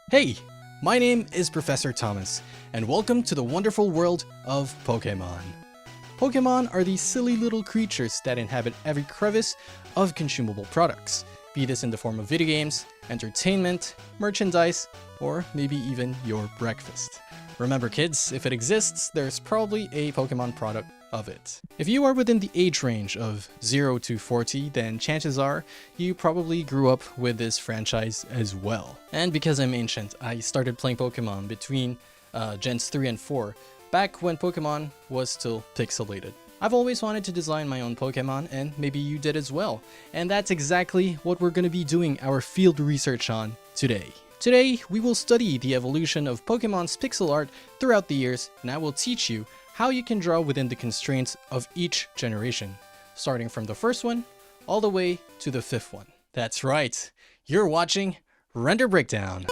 Hey, my name is Professor Thomas, and welcome to the wonderful world of Pokemon. Pokemon are these silly little creatures that inhabit every crevice of consumable products, be this in the form of video games, entertainment, merchandise, or maybe even your breakfast. Remember kids, if it exists, there's probably a Pokemon product of it. If you are within the age range of 0 to 40, then chances are you probably grew up with this franchise as well. And because I'm ancient, I started playing Pokemon between Gens 3 and 4, back when Pokemon was still pixelated. I've always wanted to design my own Pokemon, and maybe you did as well. And that's exactly what we're going to be doing our field research on today. Today, we will study the evolution of Pokemon's pixel art throughout the years, and I will teach you how you can draw within the constraints of each generation, starting from the first one all the way to the fifth one. That's right, you're watching Render Breakdown.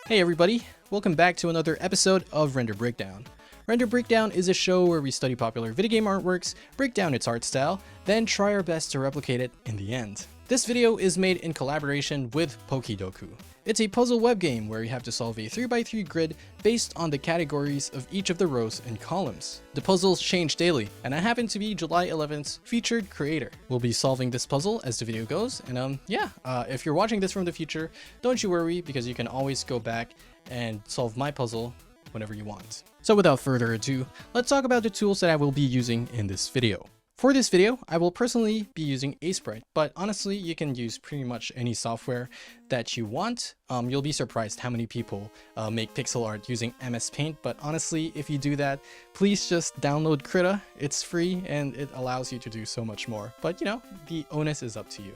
Hey everybody, welcome back to another episode of Render Breakdown. Render Breakdown is a show where we study popular video game artworks, break down its art style, then try our best to replicate it in the end. This video is made in collaboration with PokeDoku. It's a puzzle web game where you have to solve a 3x3 grid based on the categories of each of the rows and columns. The puzzles change daily, and I happen to be July 11th's featured creator. We'll be solving this puzzle as the video goes, and if you're watching this from the future, don't you worry, because you can always go back and solve my puzzle whenever you want. So without further ado, let's talk about the tools that I will be using in this video. For this video, I will personally be using Sprite, but honestly, you can use pretty much any software that you want. You'll be surprised how many people make pixel art using MS Paint, but honestly, if you do that, please just download Krita. It's free and it allows you to do so much more, but you know, the onus is up to you.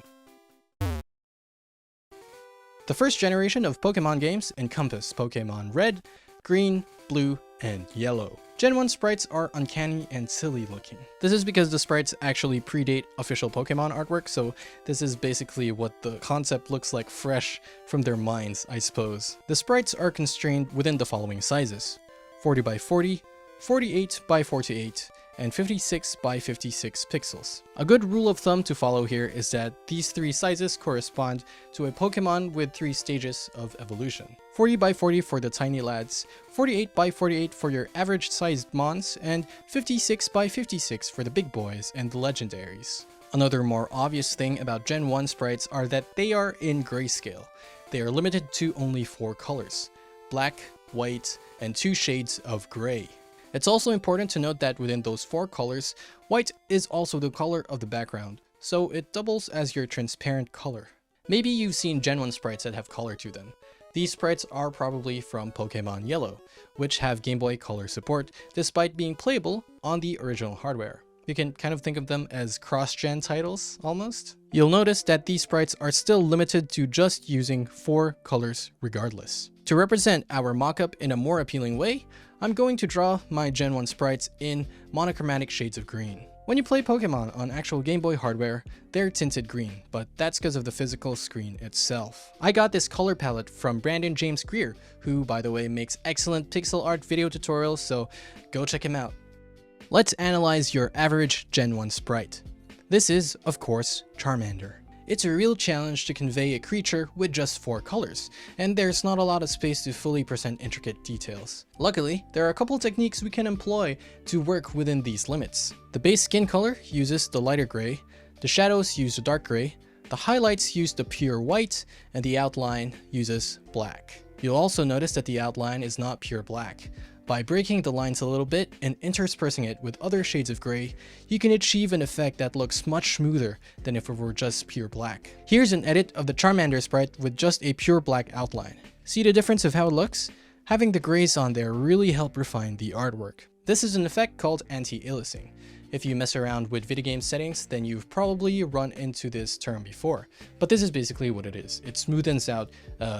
The first generation of Pokemon games encompass Pokemon Red, Green, Blue, and Yellow. Gen 1 sprites are uncanny and silly looking. This is because the sprites actually predate official Pokemon artwork, so this is basically what the concept looks like fresh from their minds, I suppose. The sprites are constrained within the following sizes: 40 by 40, 48 by 48, and 56 by 56 pixels. A good rule of thumb to follow here is that these three sizes correspond to a Pokemon with 3 stages of evolution. 40 by 40 for the tiny lads, 48 by 48 for your average sized mons, and 56 by 56 for the big boys and the legendaries. Another more obvious thing about Gen 1 sprites are that they are in grayscale. They are limited to only 4 colors: black, white, and 2 shades of gray. It's also important to note that within those 4 colors, white is also the color of the background, so it doubles as your transparent color. Maybe you've seen Gen 1 sprites that have color to them. These sprites are probably from Pokemon Yellow, which have Game Boy Color support despite being playable on the original hardware. You can kind of think of them as cross-gen titles, almost. You'll notice that these sprites are still limited to just using 4 colors regardless. To represent our mockup in a more appealing way, I'm going to draw my Gen 1 sprites in monochromatic shades of green. When you play Pokemon on actual Game Boy hardware, they're tinted green, but that's because of the physical screen itself. I got this color palette from Brandon James Greer, who, by the way, makes excellent pixel art video tutorials, so go check him out. Let's analyze your average Gen 1 sprite. This is, of course, Charmander. It's a real challenge to convey a creature with just 4 colors, and there's not a lot of space to fully present intricate details. Luckily, there are a couple techniques we can employ to work within these limits. The base skin color uses the lighter gray, the shadows use the dark gray, the highlights use the pure white, and the outline uses black. You'll also notice that the outline is not pure black. By breaking the lines a little bit and interspersing it with other shades of gray, you can achieve an effect that looks much smoother than if it were just pure black. Here's an edit of the Charmander sprite with just a pure black outline. See the difference of how it looks? Having the grays on there really help refine the artwork. This is an effect called anti-aliasing. If you mess around with video game settings, then you've probably run into this term before, but this is basically what it is. It smoothens out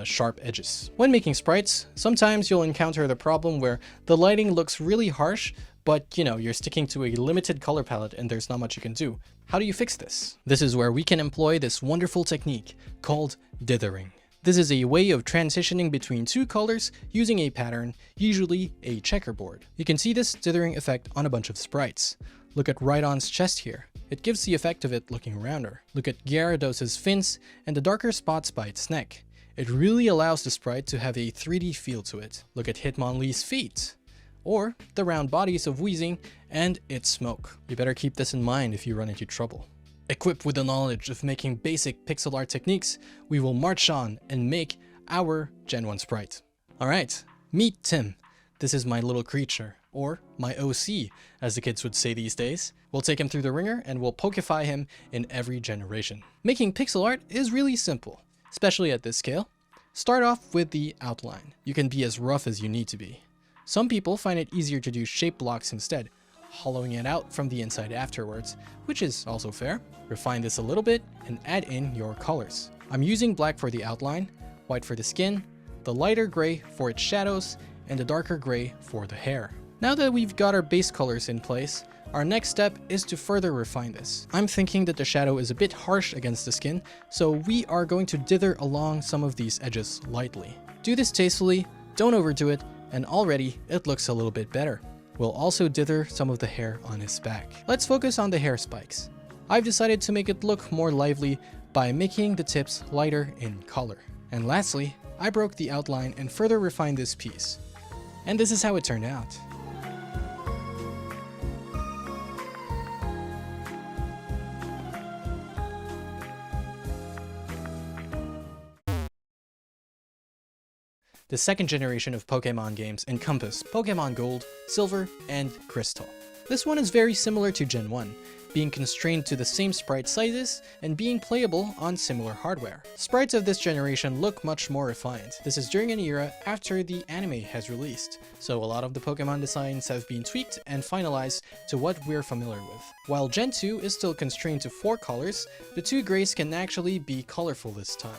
sharp edges. When making sprites, sometimes you'll encounter the problem where the lighting looks really harsh, but you know, you're sticking to a limited color palette and there's not much you can do. How do you fix this? This is where we can employ this wonderful technique called dithering. This is a way of transitioning between 2 colors using a pattern, usually a checkerboard. You can see this dithering effect on a bunch of sprites. Look at Rhydon's chest here. It gives the effect of it looking rounder. Look at Gyarados' fins and the darker spots by its neck. It really allows the sprite to have a 3D feel to it. Look at Hitmonlee's feet, or the round bodies of Weezing and its smoke. You better keep this in mind if you run into trouble. Equipped with the knowledge of making basic pixel art techniques, we will march on and make our Gen 1 sprite. Alright, meet Tim. This is my little creature, or my OC, as the kids would say these days. We'll take him through the ringer and we'll Pokify him in every generation. Making pixel art is really simple, especially at this scale. Start off with the outline. You can be as rough as you need to be. Some people find it easier to do shape blocks instead, hollowing it out from the inside afterwards, which is also fair. Refine this a little bit and add in your colors. I'm using black for the outline, white for the skin, the lighter gray for its shadows, and the darker gray for the hair. Now that we've got our base colors in place, our next step is to further refine this. I'm thinking that the shadow is a bit harsh against the skin, so we are going to dither along some of these edges lightly. Do this tastefully, don't overdo it, and already it looks a little bit better. We'll also dither some of the hair on his back. Let's focus on the hair spikes. I've decided to make it look more lively by making the tips lighter in color. And lastly, I broke the outline and further refined this piece. And this is how it turned out. The second generation of Pokemon games encompass Pokemon Gold, Silver, and Crystal. This one is very similar to Gen 1, being constrained to the same sprite sizes and being playable on similar hardware. Sprites of this generation look much more refined. This is during an era after the anime has released, so a lot of the Pokemon designs have been tweaked and finalized to what we're familiar with. While Gen 2 is still constrained to 4 colors, the 2 grays can actually be colorful this time.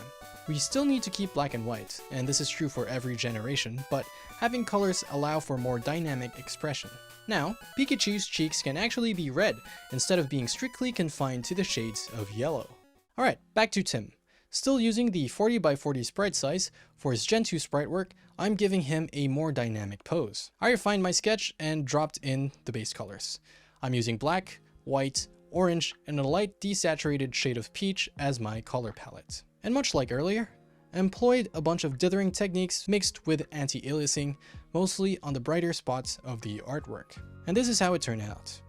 We still need to keep black and white, and this is true for every generation, but having colors allow for more dynamic expression. Now, Pikachu's cheeks can actually be red instead of being strictly confined to the shades of yellow. Alright, back to Tim. Still using the 40x40 sprite size, for his Gen 2 sprite work, I'm giving him a more dynamic pose. I refined my sketch and dropped in the base colors. I'm using black, white, orange, and a light desaturated shade of peach as my color palette. And much like earlier, I employed a bunch of dithering techniques mixed with anti-aliasing, mostly on the brighter spots of the artwork. And this is how it turned out.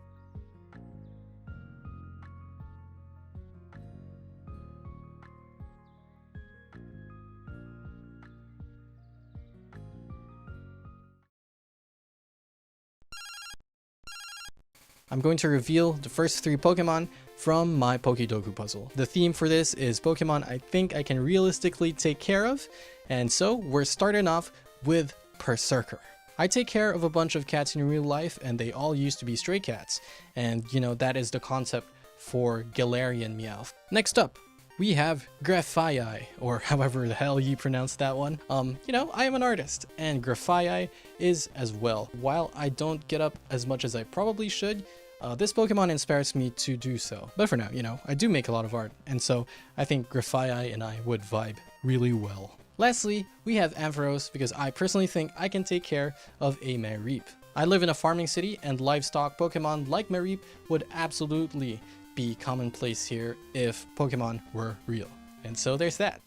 I'm going to reveal the first 3 Pokemon from my PokeDoku puzzle. The theme for this is Pokemon I think I can realistically take care of, and so we're starting off with Berserker. I take care of a bunch of cats in real life, and they all used to be stray cats, and you know, that is the concept for Galarian Meowth. Next up, we have Grafaiai, or however the hell you pronounce that one. You know, I am an artist, and Grafaiai is as well. While I don't get up as much as I probably should, this Pokemon inspires me to do so. But for now, you know, I do make a lot of art, and so I think Grafaiai and I would vibe really well. Lastly, we have Ampharos, because I personally think I can take care of a Mareep. I live in a farming city, and livestock Pokemon like Mareep would absolutely be commonplace here if Pokemon were real. And so there's that.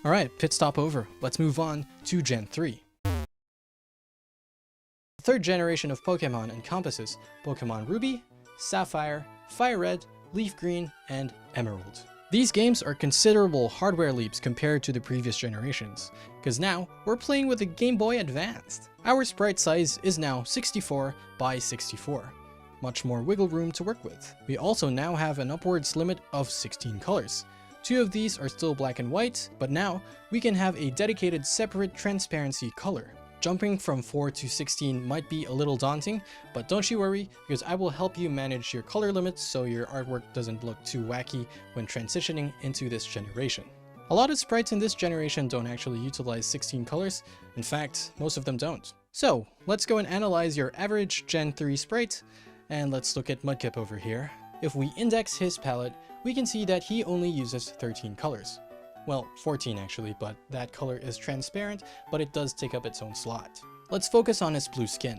Alright, pit stop over. Let's move on to Gen 3. The third generation of Pokemon encompasses Pokemon Ruby, Sapphire, Fire Red, Leaf Green, and Emerald. These games are considerable hardware leaps compared to the previous generations, because now we're playing with the Game Boy Advanced. Our sprite size is now 64 by 64. Much more wiggle room to work with. We also now have an upwards limit of 16 colors. 2 of these are still black and white, but now we can have a dedicated separate transparency color. Jumping from 4 to 16 might be a little daunting, but don't you worry, because I will help you manage your color limits so your artwork doesn't look too wacky when transitioning into this generation. A lot of sprites in this generation don't actually utilize 16 colors. In fact, most of them don't. So let's go and analyze your average Gen 3 sprite. And let's look at Mudkip over here. If we index his palette, we can see that he only uses 13 colors. Well, 14 actually, but that color is transparent, but it does take up its own slot. Let's focus on his blue skin.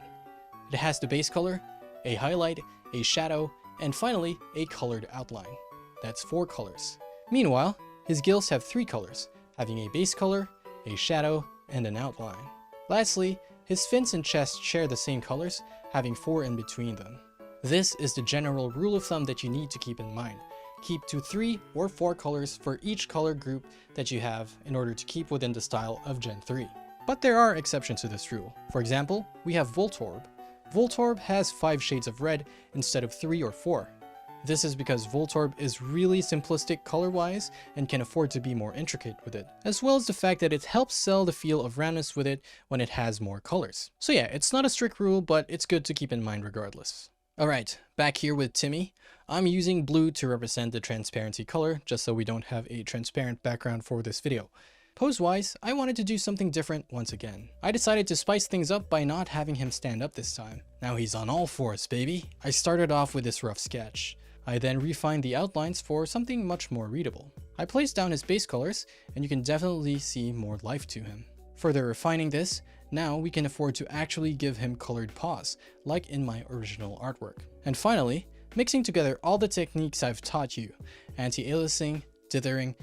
It has the base color, a highlight, a shadow, and finally a colored outline. That's 4 colors. Meanwhile, his gills have 3 colors, having a base color, a shadow, and an outline. Lastly, his fins and chest share the same colors, having 4 in between them. This is the general rule of thumb that you need to keep in mind. Keep to 3 or 4 colors for each color group that you have in order to keep within the style of Gen 3. But there are exceptions to this rule. For example, we have Voltorb. Voltorb has 5 shades of red instead of 3 or 4. This is because Voltorb is really simplistic color-wise and can afford to be more intricate with it, as well as the fact that it helps sell the feel of roundness with it when it has more colors. So yeah, it's not a strict rule, but it's good to keep in mind regardless. Alright, back here with Timmy. I'm using blue to represent the transparency color, just so we don't have a transparent background for this video. Pose-wise, I wanted to do something different once again. I decided to spice things up by not having him stand up this time. Now he's on all fours, baby. I started off with this rough sketch. I then refined the outlines for something much more readable. I placed down his base colors, and you can definitely see more life to him. Further refining this, now we can afford to actually give him colored paws, like in my original artwork. And finally, mixing together all the techniques I've taught you, anti-aliasing, dithering,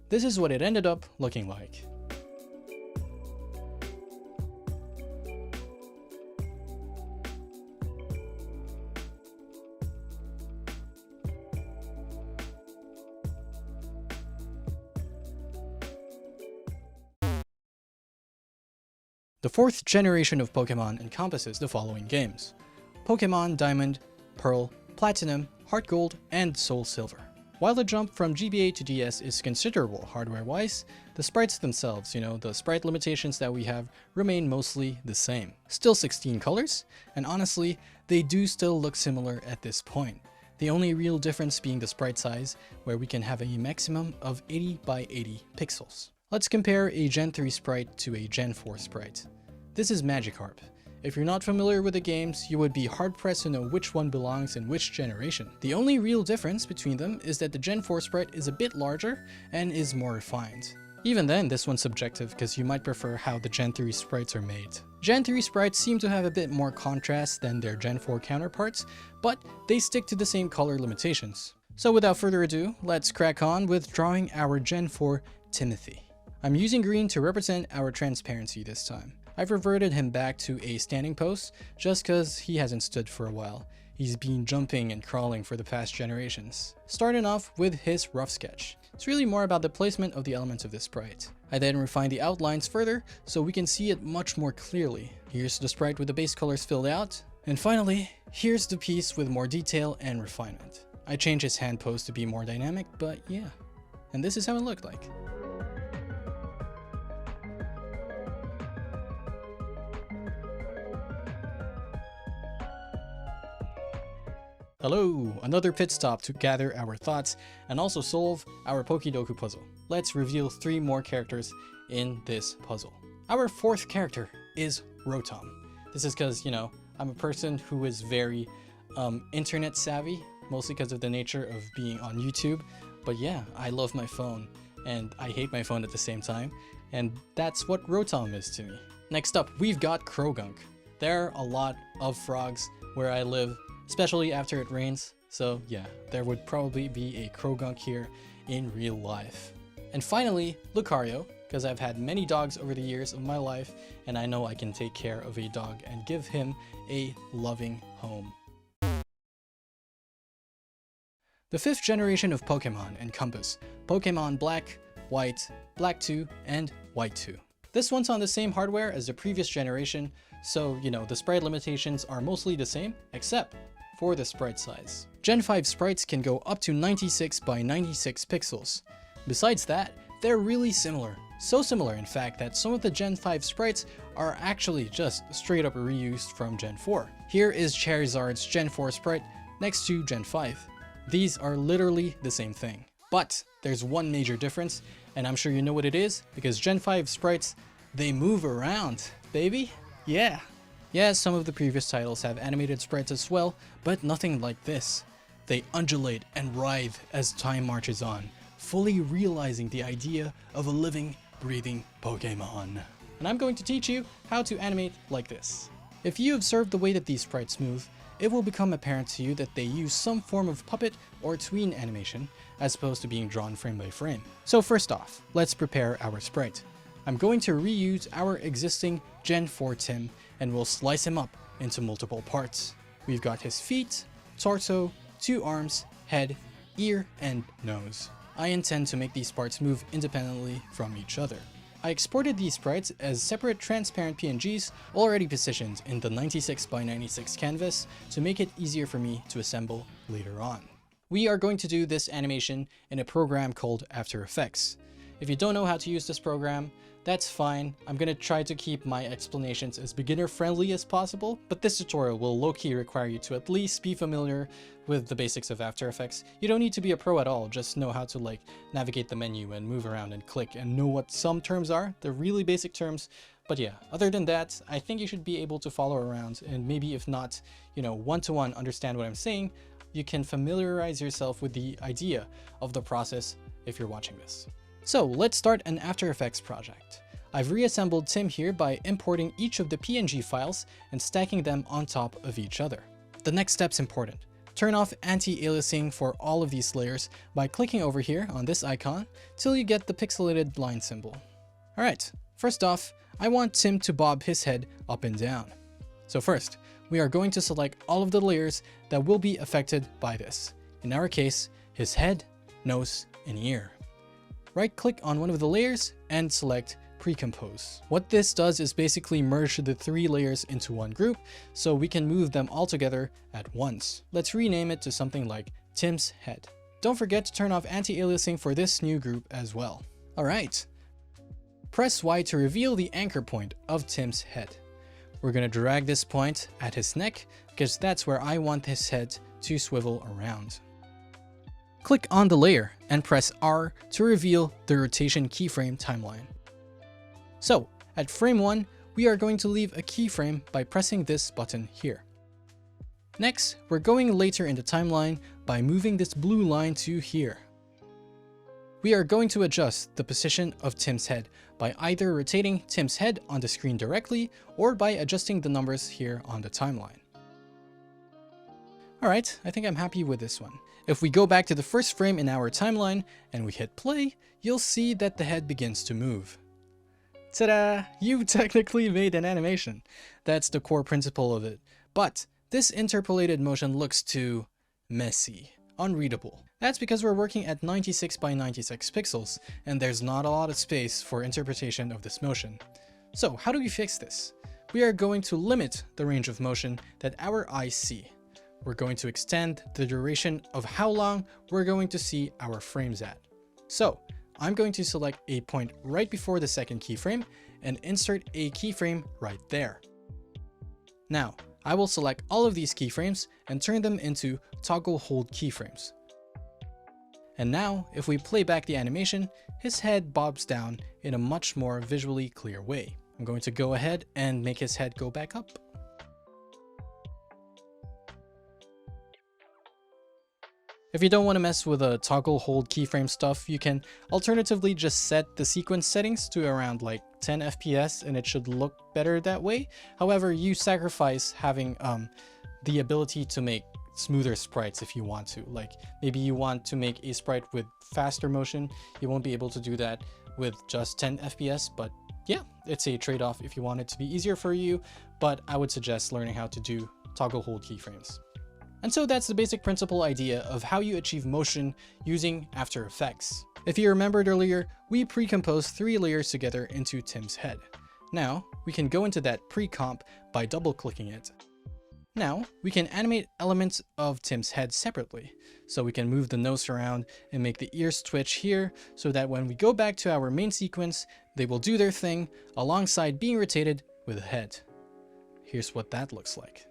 this is what it ended up looking like. The 4th generation of Pokemon encompasses the following games: Pokemon Diamond, Pearl, Platinum, Heart Gold, and Soul Silver. While the jump from GBA to DS is considerable hardware-wise, the sprites themselves, the sprite limitations that we have, remain mostly the same. Still 16 colors, and honestly, they do still look similar at this point. The only real difference being the sprite size, where we can have a maximum of 80 by 80 pixels. Let's compare a Gen 3 sprite to a Gen 4 sprite. This is Magikarp. If you're not familiar with the games, you would be hard-pressed to know which one belongs in which generation. The only real difference between them is that the Gen 4 sprite is a bit larger and is more refined. Even then, this one's subjective because you might prefer how the Gen 3 sprites are made. Gen 3 sprites seem to have a bit more contrast than their Gen 4 counterparts, but they stick to the same color limitations. So without further ado, let's crack on with drawing our Gen 4 Timothy. I'm using green to represent our transparency this time. I've reverted him back to a standing pose just cause he hasn't stood for a while. He's been jumping and crawling for the past generations. Starting off with his rough sketch. It's really more about the placement of the elements of this sprite. I then refine the outlines further so we can see it much more clearly. Here's the sprite with the base colors filled out. And finally, here's the piece with more detail and refinement. I changed his hand pose to be more dynamic, but yeah. And this is how it looked like. Hello! Another pit stop to gather our thoughts and also solve our PokeDoku puzzle. Let's reveal 3 more characters in this puzzle. Our 4th character is Rotom. This is because, I'm a person who is very internet savvy, mostly because of the nature of being on YouTube. But yeah, I love my phone and I hate my phone at the same time, and that's what Rotom is to me. Next up, we've got Krogunk. There are a lot of frogs where I live, especially after it rains, so yeah, there would probably be a Krogunk here in real life. And finally, Lucario, because I've had many dogs over the years of my life, and I know I can take care of a dog and give him a loving home. The 5th generation of Pokemon encompass Pokemon Black, White, Black 2, and White 2. This one's on the same hardware as the previous generation, so the sprite limitations are mostly the same, except for the sprite size. Gen 5 sprites can go up to 96 by 96 pixels. Besides that, they're really similar. So similar, in fact, that some of the Gen 5 sprites are actually just straight up reused from Gen 4. Here is Charizard's Gen 4 sprite next to Gen 5. These are literally the same thing. But there's one major difference, and I'm sure you know what it is, because Gen 5 sprites, they move around, baby. Yeah. Yeah, some of the previous titles have animated sprites as well, but nothing like this. They undulate and writhe as time marches on, fully realizing the idea of a living, breathing Pokemon. And I'm going to teach you how to animate like this. If you observe the way that these sprites move, it will become apparent to you that they use some form of puppet or tween animation as opposed to being drawn frame by frame. So first off, let's prepare our sprite. I'm going to reuse our existing Gen 4 Tim and we'll slice him up into multiple parts. We've got his feet, torso, 2 arms, head, ear, and nose. I intend to make these parts move independently from each other. I exported these sprites as separate transparent PNGs already positioned in the 96x96 canvas to make it easier for me to assemble later on. We are going to do this animation in a program called After Effects. If you don't know how to use this program, that's fine. I'm going to try to keep my explanations as beginner friendly as possible, but this tutorial will low-key require you to at least be familiar with the basics of After Effects. You don't need to be a pro at all, just know how to navigate the menu and move around and click and know what some terms are, the really basic terms. But yeah, other than that, I think you should be able to follow around and maybe if not, one-to-one understand what I'm saying, you can familiarize yourself with the idea of the process if you're watching this. So let's start an After Effects project. I've reassembled Tim here by importing each of the PNG files and stacking them on top of each other. The next step's important. Turn off anti-aliasing for all of these layers by clicking over here on this icon till you get the pixelated line symbol. Alright, first off, I want Tim to bob his head up and down. So first, we are going to select all of the layers that will be affected by this. In our case, his head, nose, and ear. Right-click on one of the layers and select Pre-Compose. What this does is basically merge the 3 layers into one group so we can move them all together at once. Let's rename it to something like Tim's Head. Don't forget to turn off anti-aliasing for this new group as well. Alright. Press Y to reveal the anchor point of Tim's head. We're going to drag this point at his neck because that's where I want his head to swivel around. Click on the layer and press R to reveal the rotation keyframe timeline. So, at frame 1, we are going to leave a keyframe by pressing this button here. Next, we're going later in the timeline by moving this blue line to here. We are going to adjust the position of Tim's head by either rotating Tim's head on the screen directly or by adjusting the numbers here on the timeline. Alright, I think I'm happy with this one. If we go back to the first frame in our timeline and we hit play, you'll see that the head begins to move. Ta-da! You technically made an animation. That's the core principle of it. But this interpolated motion looks too messy, unreadable. That's because we're working at 96x96 pixels, and there's not a lot of space for interpretation of this motion. So how do we fix this? We are going to limit the range of motion that our eyes see. We're going to extend the duration of how long we're going to see our frames at. So I'm going to select a point right before the second keyframe and insert a keyframe right there. Now, I will select all of these keyframes and turn them into toggle hold keyframes. And now, if we play back the animation, his head bobs down in a much more visually clear way. I'm going to go ahead and make his head go back up. If you don't want to mess with a toggle hold keyframe stuff, you can alternatively just set the sequence settings to around 10 FPS and it should look better that way. However, you sacrifice having the ability to make smoother sprites if you want to. Maybe you want to make a sprite with faster motion. You won't be able to do that with just 10 FPS, but yeah, it's a trade-off if you want it to be easier for you, but I would suggest learning how to do toggle hold keyframes. And so that's the basic principle idea of how you achieve motion using After Effects. If you remembered earlier, we pre-composed 3 layers together into Tim's head. Now, we can go into that pre-comp by double-clicking it. Now, we can animate elements of Tim's head separately. So we can move the nose around and make the ears twitch here so that when we go back to our main sequence, they will do their thing alongside being rotated with the head. Here's what that looks like.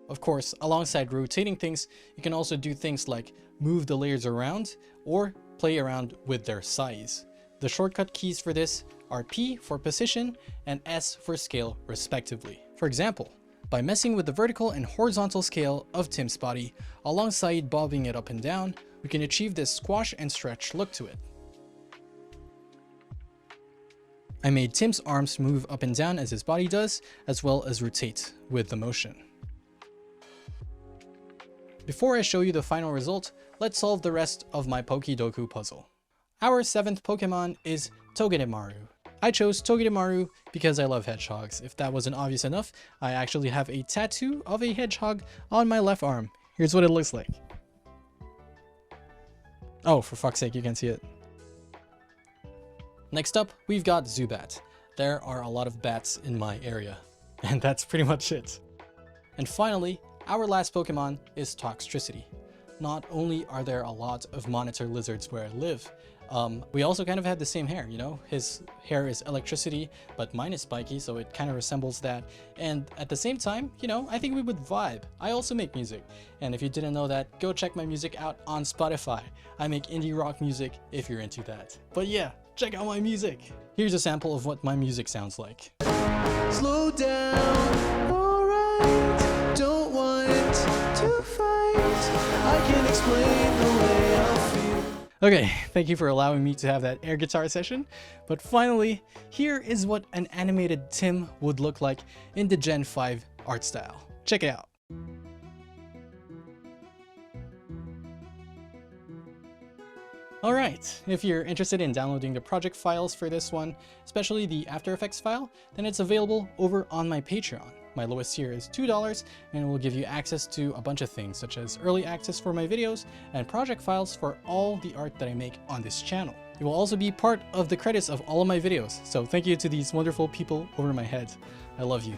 Of course, alongside rotating things, you can also do things like move the layers around or play around with their size. The shortcut keys for this are P for position and S for scale respectively. For example, by messing with the vertical and horizontal scale of Tim's body alongside bobbing it up and down, we can achieve this squash and stretch look to it. I made Tim's arms move up and down as his body does, as well as rotate with the motion. Before I show you the final result, let's solve the rest of my PokeDoku puzzle. Our 7th Pokemon is Togedemaru. I chose Togedemaru because I love hedgehogs. If that wasn't obvious enough, I actually have a tattoo of a hedgehog on my left arm. Here's what it looks like. Oh, for fuck's sake, you can see it. Next up, we've got Zubat. There are a lot of bats in my area, and that's pretty much it. And finally, our last Pokemon is Toxtricity. Not only are there a lot of monitor lizards where I live, we also kind of have the same hair, you know? His hair is electricity, but mine is spiky, so it kind of resembles that. And at the same time, you know, I think we would vibe. I also make music. And if you didn't know that, go check my music out on Spotify. I make indie rock music if you're into that. But yeah, check out my music. Here's a sample of what my music sounds like. Slow down, alright, don't want to fight. I can't explain the way I feel. Okay, thank you for allowing me to have that air guitar session. But finally, here is what an animated Tim would look like in the Gen 5 art style. Check it out. Alright, if you're interested in downloading the project files for this one, especially the After Effects file, then it's available over on my Patreon. My lowest tier is $2, and it will give you access to a bunch of things, such as early access for my videos and project files for all the art that I make on this channel. It will also be part of the credits of all of my videos, so thank you to these wonderful people over my head. I love you.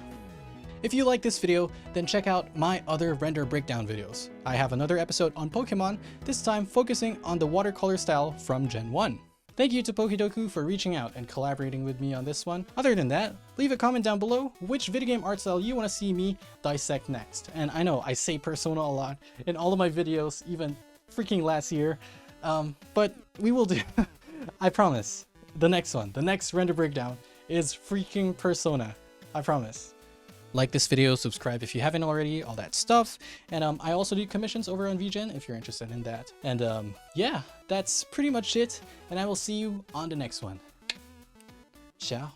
If you like this video, then check out my other render breakdown videos. I have another episode on Pokemon, this time focusing on the watercolor style from Gen 1. Thank you to PokeDoku for reaching out and collaborating with me on this one. Other than that, leave a comment down below which video game art style you want to see me dissect next. And I know I say Persona a lot in all of my videos, even freaking last year, but we will do, I promise, the next one, the next render breakdown is freaking Persona, I promise. Like this video, subscribe if you haven't already, all that stuff. And I also do commissions over on VGen if you're interested in that. And yeah, that's pretty much it. And I will see you on the next one. Ciao.